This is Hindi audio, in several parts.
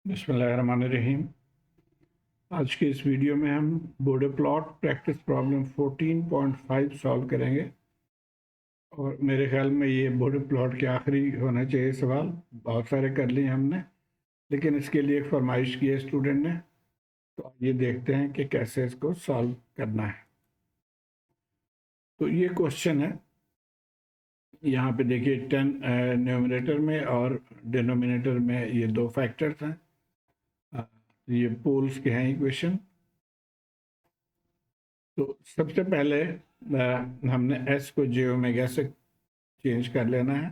बिस्मिल्लाहिर्रहमानिर्रहीम। आज के इस वीडियो में हम बोर्डे प्लॉट प्रैक्टिस प्रॉब्लम 14.5 सॉल्व करेंगे और मेरे ख्याल में ये बोर्डे प्लॉट के आखिरी होना चाहिए सवाल। बहुत सारे कर लिए हमने, लेकिन इसके लिए एक फरमाइश की है स्टूडेंट ने, तो ये देखते हैं कि कैसे इसको सॉल्व करना है। तो ये क्वेश्चन है, यहाँ पे देखिए 10 न्यूमरेटर में और डिनोमिनेटर में ये दो फैक्टर्स हैं। ये पोल्स के हैं इक्वेशन। तो सबसे पहले हमने s को j ओमेगा से चेंज कर लेना है,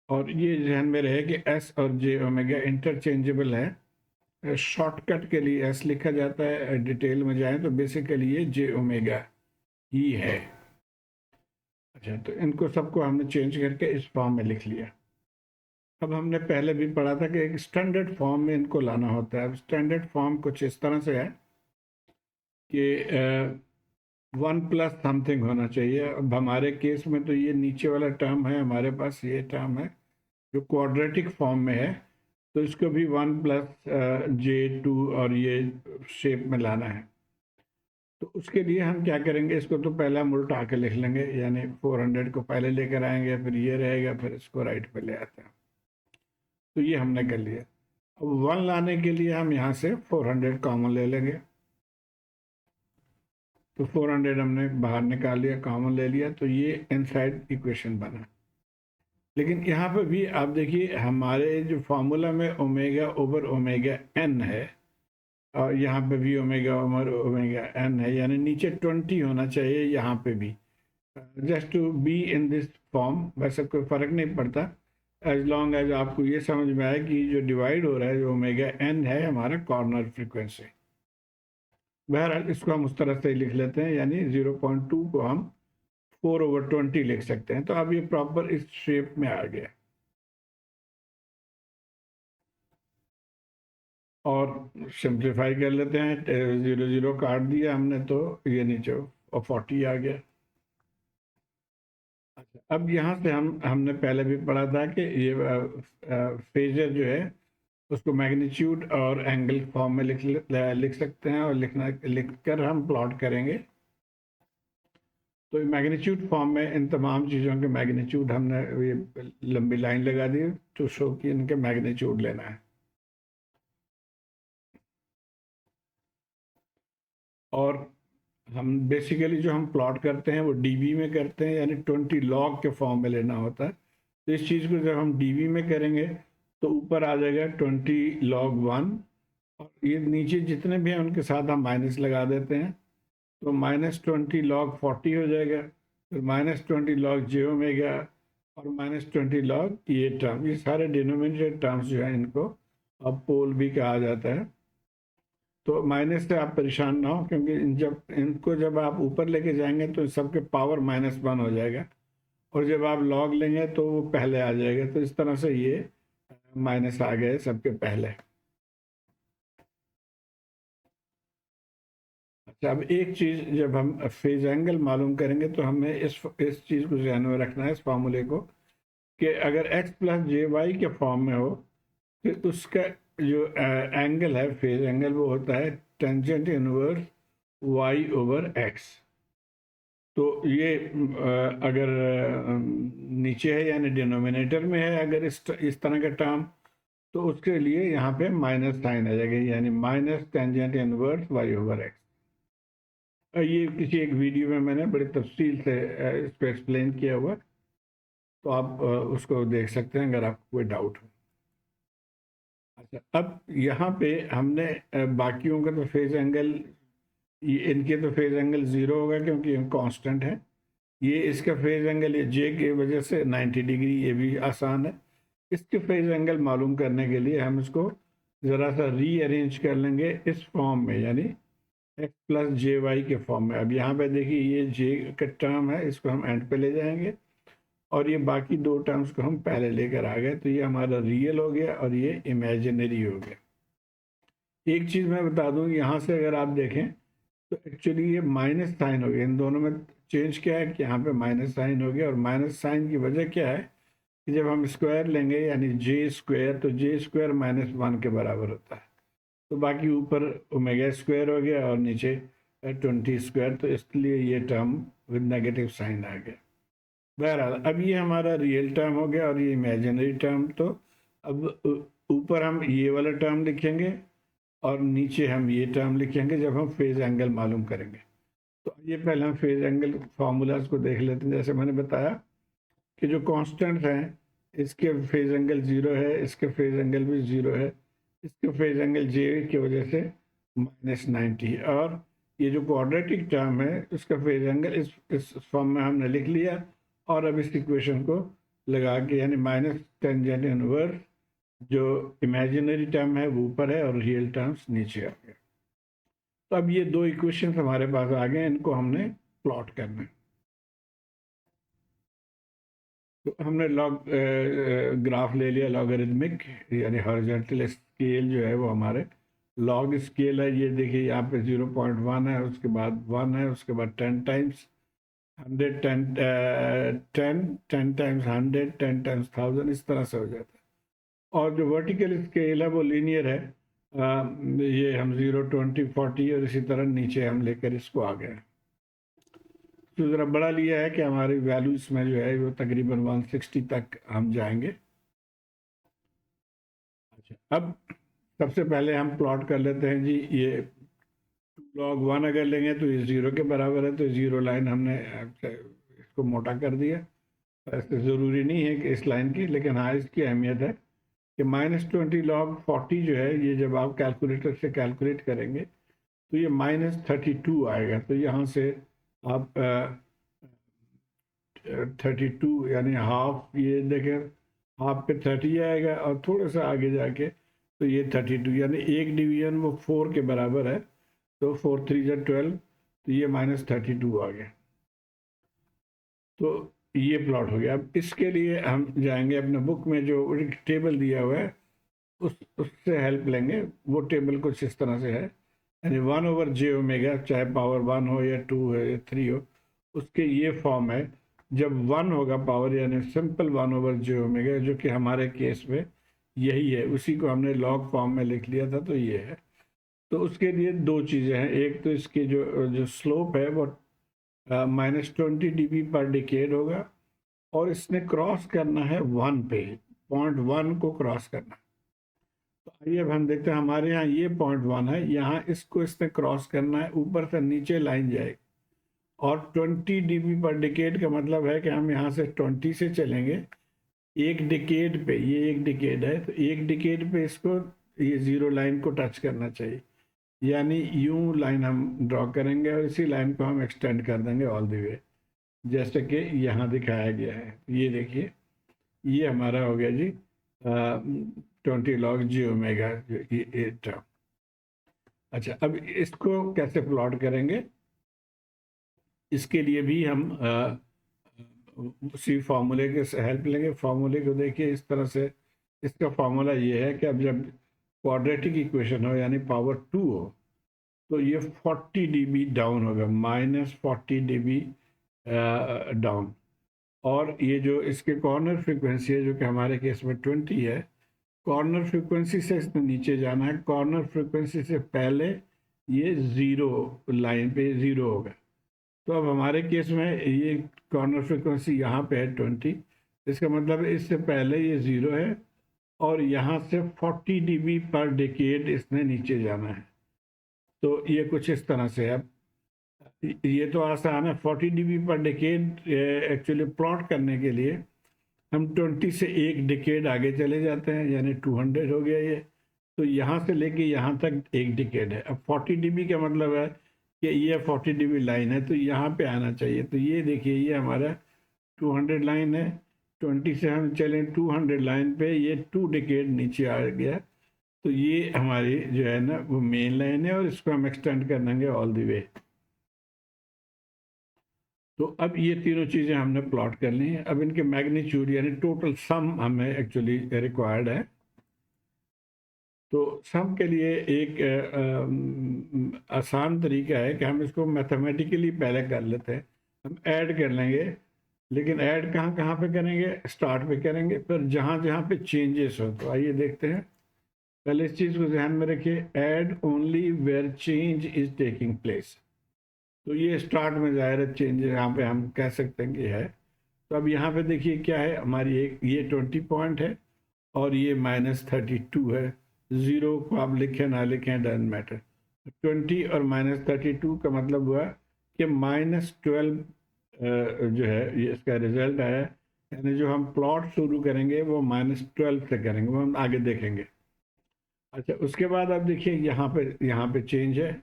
और ये ध्यान में रहे कि s और j ओमेगा इंटरचेंजेबल है। शॉर्टकट के लिए s लिखा जाता है, डिटेल में जाएं तो बेसिकली ये j ओमेगा ही है। अच्छा, तो इनको सबको हमने चेंज करके इस फॉर्म में लिख लिया। अब हमने पहले भी पढ़ा था कि एक स्टैंडर्ड फॉर्म में इनको लाना होता है। अब स्टैंडर्ड फॉर्म कुछ इस तरह से है कि 1 प्लस समथिंग होना चाहिए। अब हमारे केस में तो ये नीचे वाला टर्म है, हमारे पास ये टर्म है जो क्वाड्रेटिक फॉर्म में है, तो इसको भी 1 प्लस J2 और ये शेप में लाना है। तो उसके लिए हम क्या करेंगे, इसको तो पहले हम उल्टा के लिख लेंगे, यानी 400 को पहले लेकर आएंगे, फिर ये रहेगा, फिर इसको राइट पे ले आते हैं। तो ये हमने कर लिया। अब 1 लाने के लिए हम यहाँ से 400 कॉमन ले लेंगे। तो 400 हमने बाहर निकाल लिया, कॉमन ले लिया, तो ये इनसाइड इक्वेशन बना। लेकिन यहाँ पे भी आप देखिए, हमारे जो फार्मूला में ओमेगा ओवर ओमेगा एन है, और यहाँ पे भी ओमेगा ओवर ओमेगा एन है, यानी नीचे 20 होना चाहिए यहाँ पे भी, just to be in this form. वैसे कोई फ़र्क नहीं पड़ता, एज लॉन्ग एज आपको ये समझ में आए कि जो डिवाइड हो रहा है, जो ओमेगा एन है, हमारा कॉर्नर फ्रीक्वेंसी। बहरहाल इसको हम उस तरह से लिख लेते हैं, यानी 0.2 को हम 4/20 लिख सकते हैं। तो अब ये प्रॉपर इस शेप में आ गया, और सिंप्लीफाई कर लेते हैं। 0 0 काट दिया हमने, तो ये नीचे और 40 आ गया। अच्छा, अब यहाँ से हमने पहले भी पढ़ा था कि ये फेजर जो है उसको मैग्नीट्यूड और एंगल फॉर्म में लिख सकते हैं, और लिखकर हम प्लॉट करेंगे। तो मैग्नीट्यूड फॉर्म में इन तमाम चीज़ों के मैग्नीट्यूड हमने ये लंबी लाइन लगा दी तो शो कि इनके मैग्नीट्यूड लेना है। और हम बेसिकली जो हम प्लॉट करते हैं वो डीबी में करते हैं, यानी 20 लॉग के फॉर्म में लेना होता है। तो इस चीज़ को जब हम डीबी में करेंगे तो ऊपर आ जाएगा 20 log 1, और ये नीचे जितने भी हैं उनके साथ हम माइनस लगा देते हैं, तो -20 log 40 हो जाएगा, फिर -20 log j ओमेगा, और -20 log ये टर्म। ये सारे डिनोमिनेटर टर्म्स जो हैं इनको अब पोल भी कहा जाता है। तो माइनस से आप परेशान ना हो, क्योंकि जब आप ऊपर लेके जाएंगे तो सबके पावर -1 हो जाएगा, और जब आप लॉग लेंगे तो वो पहले आ जाएगा। तो इस तरह से ये माइनस आ गए सबके पहले। अच्छा, अब एक चीज़, जब हम फेज एंगल मालूम करेंगे तो हमें इस चीज़ को ध्यान में रखना है, इस फार्मूले को, कि अगर x प्लस जे वाई के फॉर्म में हो तो उसका जो एंगल है, फेज एंगल, वो होता है tangent inverse y over x। तो ये अगर नीचे है, यानी डिनोमिनेटर में है, अगर इस तरह का टर्म, तो उसके लिए यहाँ पे माइनस साइन आ जाएगा, यानी minus tangent inverse y over x। ये किसी एक वीडियो में मैंने बड़ी तफसील से इसको एक्सप्लेन किया हुआ, तो आप उसको देख सकते हैं अगर आपको कोई डाउट हो। अच्छा, अब यहाँ पे हमने बाकियों का तो फेज एंगल, इनके तो फेज एंगल 0 होगा क्योंकि ये कांस्टेंट है। ये इसका फेज एंगल, ये जे की वजह से 90 डिग्री, ये भी आसान है। इसके फेज एंगल मालूम करने के लिए हम इसको ज़रा सा रीअरेंज कर लेंगे इस फॉर्म में, यानी एक्स प्लस जे वाई के फॉर्म में। अब यहाँ पे देखिए, ये जे का टर्म है, इसको हम एंड पे ले जाएंगे, और ये बाकी दो टर्म्स को हम पहले लेकर आ गए, तो ये हमारा रियल हो गया और ये इमेजिनरी हो गया। एक चीज़ मैं बता दूं, यहाँ से अगर आप देखें तो एक्चुअली ये माइनस साइन हो गया। इन दोनों में चेंज क्या है कि यहाँ पे माइनस साइन हो गया, और माइनस साइन की वजह क्या है कि जब हम स्क्वायर लेंगे यानी जे स्क्वायर, तो जे स्क्वायर -1 के बराबर होता है। तो बाकी ऊपर ओमेगा स्क्वायर हो गया और नीचे 20 स्क्वायर, तो इसलिए ये टर्म विद नेगेटिव साइन आ गया। बहरहाल अब ये हमारा रियल टर्म हो गया और ये इमेजिनरी टर्म। तो अब ऊपर हम ये वाला टर्म लिखेंगे और नीचे हम ये टर्म लिखेंगे जब हम फेज एंगल मालूम करेंगे। तो ये पहले हम फेज एंगल फार्मूलाज को देख लेते हैं। जैसे मैंने बताया कि जो कांस्टेंट हैं, इसके फेज एंगल 0 है, इसके फेज एंगल भी 0 है, इसके फेज एंगल जे की वजह से -90 है, और ये जो क्वाड्रेटिक टर्म है उसका फेज एंगल इस फॉर्म में हमने लिख लिया। और अब इस इक्वेशन को लगा के यानी माइनस टेंजेंट इनवर्स, जो इमेजिनरी टर्म है वो ऊपर है और रियल टर्म्स नीचे आ गए। तो अब ये दो इक्वेशन हमारे पास आ गए, इनको हमने प्लॉट करना है। तो हमने लॉग ग्राफ ले लिया लॉगरिथमिक, यानी हॉरिजॉन्टल स्केल जो है वो हमारे लॉग स्केल है। ये देखिए यहाँ पे 0.1 है, उसके बाद 1 है, उसके बाद 10 टाइम्स 100, 10 टाइम्स 100, 10 टाइम्स 1000, इस तरह से हो जाता है। और जो वर्टिकल स्केल है वो लीनियर है। ये हम 0, 20, 40 और इसी तरह नीचे हम लेकर इसको आ गए। तो ज़रा बड़ा लिया है कि हमारी वैल्यू इसमें जो है वो तकरीबन 160 तक हम जाएंगे। अच्छा, अब सबसे पहले हम प्लॉट कर लेते हैं जी। ये log 1 अगर लेंगे तो ये 0 के बराबर है, तो 0 लाइन हमने इसको मोटा कर दिया। ऐसे ज़रूरी नहीं है कि इस लाइन की, लेकिन हाँ इसकी अहमियत है कि -20 log 40 जो है, ये जब आप कैलकुलेटर से कैलकुलेट करेंगे तो ये -32 आएगा। तो यहाँ से आप 32 यानी हाफ, ये देखें हाफ पे 30 आएगा और थोड़ा सा आगे जाके तो ये 32 यानी एक डिवीजन वो 4 के बराबर है। तो 4 3 जा 12, तो ये -32 आ गया। तो ये प्लॉट हो गया। अब इसके लिए हम जाएंगे अपने बुक में जो टेबल दिया हुआ है उससे हेल्प लेंगे। वो टेबल कुछ इस तरह से है, यानी 1/j⍵, चाहे पावर 1 हो या 2 हो या 3 हो, उसके ये फॉर्म है। जब 1 होगा पावर, यानी सिंपल 1/j⍵, जो कि हमारे केस में यही है, उसी को हमने लॉग फॉर्म में लिख लिया था, तो ये है। तो उसके लिए दो चीज़ें हैं। एक तो इसकी जो स्लोप है वो -20 dB पर डिकेड होगा, और इसने क्रॉस करना है 1 पे, 0.1 को क्रॉस करना है। तो आइए अब हम देखते हैं, हमारे यहाँ ये 0.1 है, यहाँ इसको इसने क्रॉस करना है, ऊपर से नीचे लाइन जाएगी। और 20 dB पर डिकेड का मतलब है कि हम यहाँ से 20 से चलेंगे एक डिकेड पे, ये एक डिकेड है, तो एक डिकेड पे इसको ये 0 लाइन को टच करना चाहिए। यानी यूं लाइन हम ड्रॉ करेंगे और इसी लाइन को हम एक्सटेंड कर देंगे ऑल द वे, जैसे कि यहाँ दिखाया गया है। ये देखिए, ये हमारा हो गया जी 20 log j⍵, ये टर्म। अच्छा, अब इसको कैसे प्लॉट करेंगे, इसके लिए भी हम उसी फार्मूले के हेल्प लेंगे। फार्मूले को देखिए इस तरह से, इसका फार्मूला ये है कि अब जब क्वाड्रेटिक इक्वेशन हो यानी पावर 2 हो, तो ये 40 dB डाउन होगा, -40 dB डाउन। और ये जो इसके कॉर्नर फ्रीक्वेंसी है, जो कि हमारे केस में 20 है, कॉर्नर फ्रीक्वेंसी से इसने नीचे जाना है। कॉर्नर फ्रीक्वेंसी से पहले ये 0 लाइन पे 0 होगा। तो अब हमारे केस में ये कॉर्नर फ्रीक्वेंसी यहाँ पे है 20, इसका मतलब इससे पहले ये 0 है और यहाँ से 40 dB पर डिकेड इसने नीचे जाना है। तो ये कुछ इस तरह से है। ये तो आसान है, 40 dB पर डिकेड एक्चुअली प्लॉट करने के लिए हम 20 से एक डिकेड आगे चले जाते हैं, यानी 200 हो गया ये। तो यहाँ से लेके यहाँ तक एक डिकेड है। अब 40 dB का मतलब है कि ये 40 dB लाइन है, तो यहाँ पे आना चाहिए। तो ये देखिए, ये हमारा 200 लाइन है, 20 से हम चलें 200 लाइन पे, ये 2 डिकेड नीचे आ गया। तो ये हमारी जो है ना वो मेन लाइन है, और इसको हम एक्सटेंड कर देंगे ऑल द वे। तो अब ये तीनों चीज़ें हमने प्लॉट कर ली हैं। अब इनके मैग्नीट्यूड यानी टोटल सम हमें एक्चुअली रिक्वायर्ड है। तो सम के लिए एक आसान तरीका है कि हम इसको मैथमेटिकली पहले कर लेते हैं। हम ऐड कर लेंगे लेकिन ऐड कहाँ कहाँ पे करेंगे, स्टार्ट पे करेंगे, पर जहाँ जहाँ पे चेंजेस हो। तो आइए देखते हैं। पहले इस चीज़ को ध्यान में रखिए, add only where change is taking place. तो ये स्टार्ट में जाहिर है चेंज यहाँ पे हम कह सकते हैं कि है। तो अब यहाँ पे देखिए क्या है, हमारी एक ये 20 पॉइंट है और ये -32 है। ज़ीरो को आप लिखें ना लिखें डजंट मैटर। 20 और -32 का मतलब हुआ कि -12 जो है ये इसका रिजल्ट आया। यानी जो हम प्लॉट शुरू करेंगे वो -12 से करेंगे, वो हम आगे देखेंगे। अच्छा, उसके बाद आप देखिए यहाँ पे चेंज है,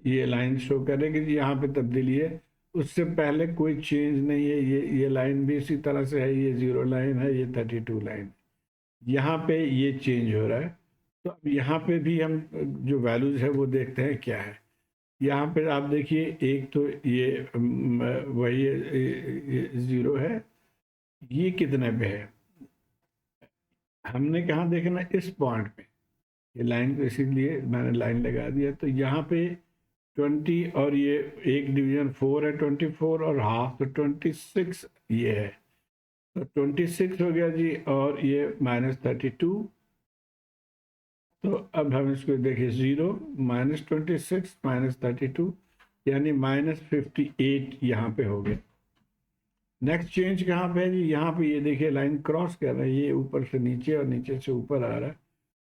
ये लाइन शो करेगी कि यहाँ पे तब्दीली है। उससे पहले कोई चेंज नहीं है, ये लाइन भी इसी तरह से है, ये 0 लाइन है, ये 32 लाइन। यहाँ पे ये चेंज हो रहा है। तो अब यहाँ पे भी हम जो वैल्यूज है वो देखते हैं क्या है। यहाँ पे आप देखिए, एक तो ये वही 0 है, ये कितने पे है, हमने कहाँ देखना, इस पॉइंट पे। ये लाइन को इसीलिए मैंने लाइन लगा दिया। तो यहाँ पे 20 और ये एक डिवीजन 4 है, 24 और हाफ, तो 26 ये है। तो 26 हो गया जी, और ये -32। तो अब हम इसको देखिए, 0 -26 -32 यानी -58 यहाँ पे हो गया। नेक्स्ट चेंज कहाँ पे है जी, यहाँ पे ये देखिए लाइन क्रॉस कर रहा है, ये ऊपर से नीचे और नीचे से ऊपर आ रहा है।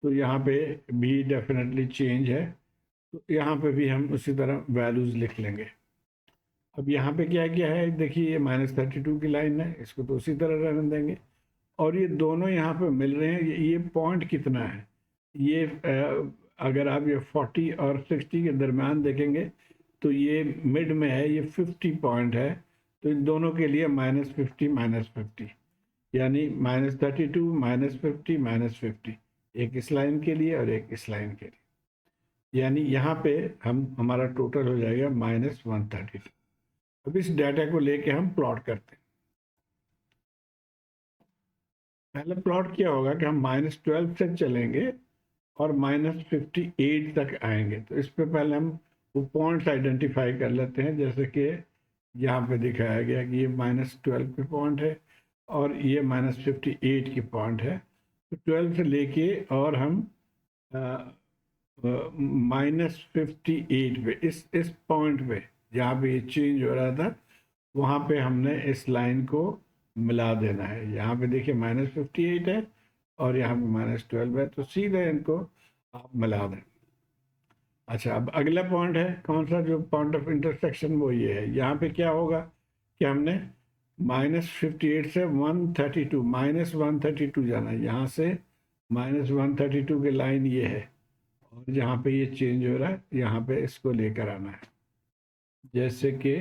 तो यहाँ पे भी डेफिनेटली चेंज है। तो यहाँ पे भी हम उसी तरह वैल्यूज लिख लेंगे। अब यहाँ पे क्या क्या है, देखिए ये -32 की लाइन है, इसको तो उसी तरह रहने देंगे। और ये दोनों यहाँ पे मिल रहे हैं, ये पॉइंट कितना है, ये अगर आप ये 40 और 60 के दरमियान देखेंगे तो ये मिड में है, ये 50 पॉइंट है। तो इन दोनों के लिए -50 -50 यानी -32 -50 -50, एक इस लाइन के लिए और एक इस लाइन के लिए। यानी यहाँ पे हमारा टोटल हो जाएगा -132। अब इस डाटा को लेके हम प्लॉट करते हैं। पहले प्लॉट क्या होगा कि हम -12 से चलेंगे और -58 तक आएंगे। तो इस पे पहले हम वो पॉइंट्स आइडेंटिफाई कर लेते हैं, जैसे कि यहाँ पे दिखाया गया कि ये -12 की पॉइंट है और ये -58 की पॉइंट है। तो 12 से लेके और हम -58 पे, इस पॉइंट पे जहाँ पे ये चेंज हो रहा था, वहाँ पे हमने इस लाइन को मिला देना है। यहाँ पे देखिए -58 है और यहाँ पे -12 है, तो सीधे इनको आप मिला दें। अच्छा, अब अगला पॉइंट है कौन सा, जो पॉइंट ऑफ इंटरसेक्शन, वो ये है। यहाँ पे क्या होगा कि हमने -58 से 132 -132 जाना है। यहाँ से -132 की लाइन ये है, और जहाँ पे ये चेंज हो रहा है यहाँ पे इसको लेकर आना है, जैसे कि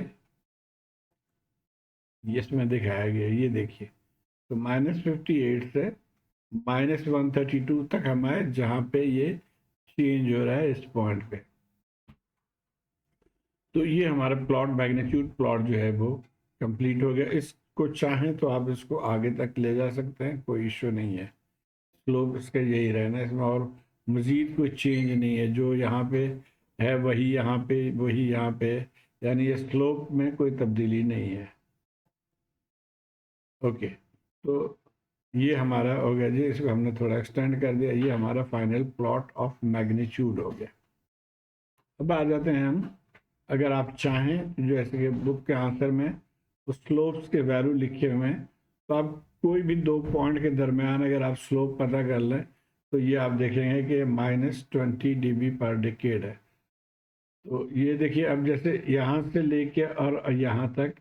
इसमें दिखाया गया, ये देखिए। तो -58 से -132 तक हम आए, जहाँ पे ये चेंज हो रहा है इस पॉइंट पे। तो ये हमारा प्लॉट, मैग्नीट्यूड प्लॉट जो है वो कंप्लीट हो गया। इसको चाहें तो आप इसको आगे तक ले जा सकते हैं, कोई इश्यू नहीं है। स्लोप इसका यही रहना है इसमें, और मज़ीद कोई चेंज नहीं है। जो यहाँ पे है वही यहाँ पे, वही यहाँ पे, यानी ये स्लोप में कोई तब्दीली नहीं है। ओके, तो ये हमारा हो गया जी, इसको हमने थोड़ा एक्सटेंड कर दिया। ये हमारा फाइनल प्लॉट ऑफ मैग्नीट्यूड हो गया। अब आ जाते हैं हम, अगर आप चाहें, जैसे कि बुक के आंसर में उस स्लोप्स के वैल्यू लिखे हुए हैं, तो आप कोई भी दो पॉइंट के दरमियान अगर आप स्लोप पता कर लें, तो ये आप देखेंगे कि -20 dB पर डिकेड है। तो ये देखिए, अब जैसे यहाँ से लेके और यहाँ तक,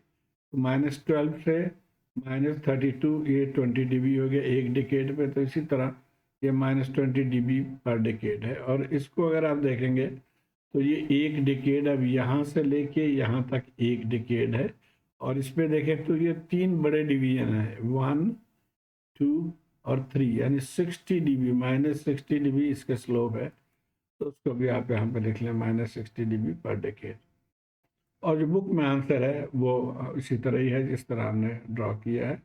-12 से -32, ये 20 dB हो गया एक डिकेड पे। तो इसी तरह ये -20 dB पर डिकेड है। और इसको अगर आप देखेंगे तो ये एक डिकेड, अब यहाँ से लेके यहाँ तक एक डिकेड है। और इस पे देखें तो ये तीन बड़े डिवीजन है, 1 2 और 3, यानी 60 dB, -60 dB इसका स्लोप है। तो उसको भी आप यहाँ पे लिख लें, -60 dB पर डिकेड। और जो बुक में आंसर है वो इसी तरह ही है जिस तरह हमने ड्रॉ किया है।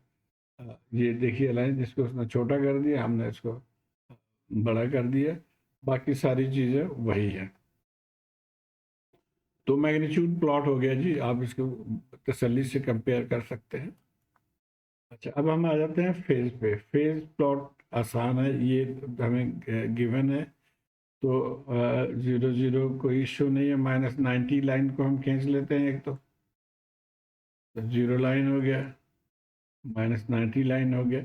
ये देखिए लाइन, जिसको उसने छोटा कर दिया, हमने इसको बड़ा कर दिया, बाकी सारी चीज़ें वही है। तो मैग्नीट्यूड प्लॉट हो गया जी, आप इसको तसल्ली से कंपेयर कर सकते हैं। अच्छा, अब हम आ जाते हैं फेज पे। फेज प्लॉट आसान है, ये हमें गिवन है, तो 0 0 कोई इशू नहीं है। -90 लाइन को हम खींच लेते हैं एक, तो 0 लाइन हो गया, -90 लाइन हो गया।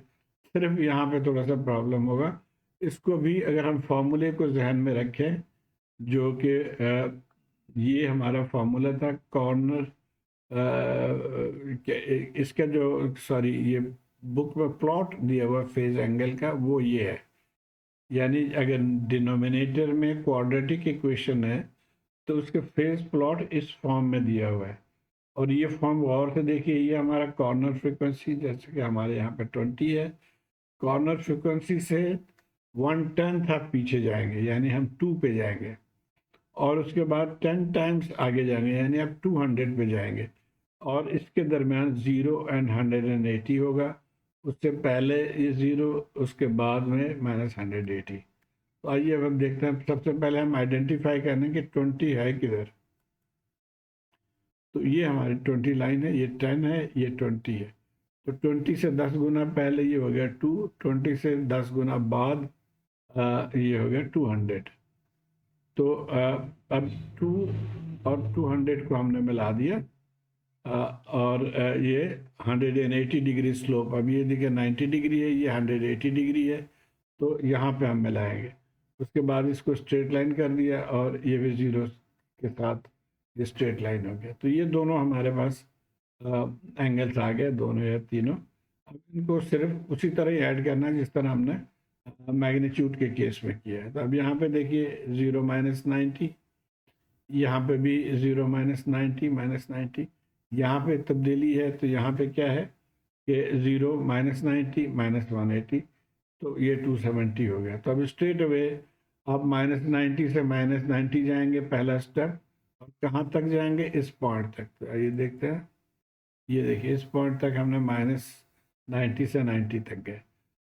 सिर्फ यहाँ पे थोड़ा सा प्रॉब्लम होगा, इसको भी अगर हम फॉर्मूले को जहन में रखें, जो कि ये हमारा फार्मूला था कॉर्नर, इसका जो, सॉरी, ये बुक में प्लॉट दिया हुआ फेज एंगल का वो ये है। यानी अगर डिनोमिनेटर में क्वाड्रेटिक इक्वेशन है तो उसके फेज प्लॉट इस फॉर्म में दिया हुआ है। और ये फॉर्म गौर से देखिए, ये हमारा कॉर्नर फ्रीक्वेंसी, जैसे कि हमारे यहाँ पे 20 है, कॉर्नर फ्रीक्वेंसी से 1/10 आप पीछे जाएंगे, यानी हम 2 पे जाएंगे, और उसके बाद 10 टाइम्स आगे जाएंगे, यानी आप 200 पे जाएंगे। और इसके दरमियान 0 एंड 180 होगा, उससे पहले ये 0, उसके बाद में -180। तो आइए अब हम देखते हैं, सबसे पहले हम आइडेंटिफाई करने कि 20 है किधर। तो ये हमारी 20 लाइन है, ये 10 है, ये 20 है। तो 20 से 10 गुना पहले ये हो गया 2, 20 से 10 गुना बाद ये हो गया 200। तो अब 2 और 200 को हमने मिला दिया, और ये 180 डिग्री स्लोप। अब ये देखिए 90 डिग्री है, ये 180 डिग्री है, तो यहाँ पे हम मिलाएंगे। उसके बाद इसको स्ट्रेट लाइन कर दिया, और ये भी 0 के साथ ये स्ट्रेट लाइन हो गया। तो ये दोनों हमारे पास एंगल्स आ गए, दोनों या तीनों। अब इनको सिर्फ उसी तरह ही ऐड करना है जिस तरह हमने मैग्नीट्यूड के केस में किया है। तो अब यहाँ पे देखिए 0 -90, यहाँ पे भी 0 -90 -90, यहाँ पे तब्दीली है, तो यहाँ पे क्या है कि 0 -90 -180, तो ये 270 हो गया। तो अब स्ट्रेट अवे आप -90 से -90 जाएंगे, पहला स्टेप, और कहाँ तक जाएंगे, इस पॉइंट तक। तो आइए देखते हैं, ये देखिए इस पॉइंट तक हमने -90 से 90 तक गए,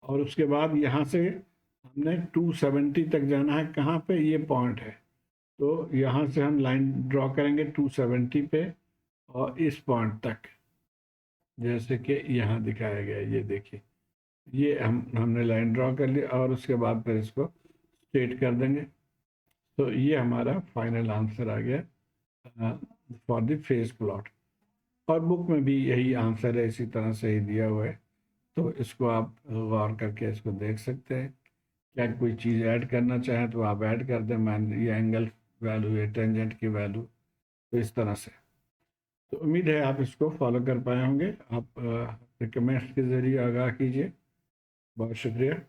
और उसके बाद यहाँ से हमने 270 तक जाना है। कहाँ पे, ये पॉइंट है, तो यहाँ से हम लाइन ड्रॉ करेंगे 270 पे, और इस पॉइंट तक, जैसे कि यहाँ दिखाया गया है, ये देखिए, ये हमने लाइन ड्रॉ कर ली, और उसके बाद फिर इसको स्ट्रेट कर देंगे। तो ये हमारा फाइनल आंसर आ गया फॉर द फेज प्लॉट। और बुक में भी यही आंसर है, इसी तरह से ही दिया हुआ है, तो इसको आप गौर करके इसको देख सकते हैं। क्या कोई चीज़ ऐड करना चाहें तो आप ऐड कर दें, मान ये एंगल वैल्यू है, टेंजेंट की वैल्यू, तो इस तरह से। तो उम्मीद है आप इसको फॉलो कर पाए होंगे। आप रिकमेंड्स के ज़रिए आगाह कीजिए। बहुत शुक्रिया।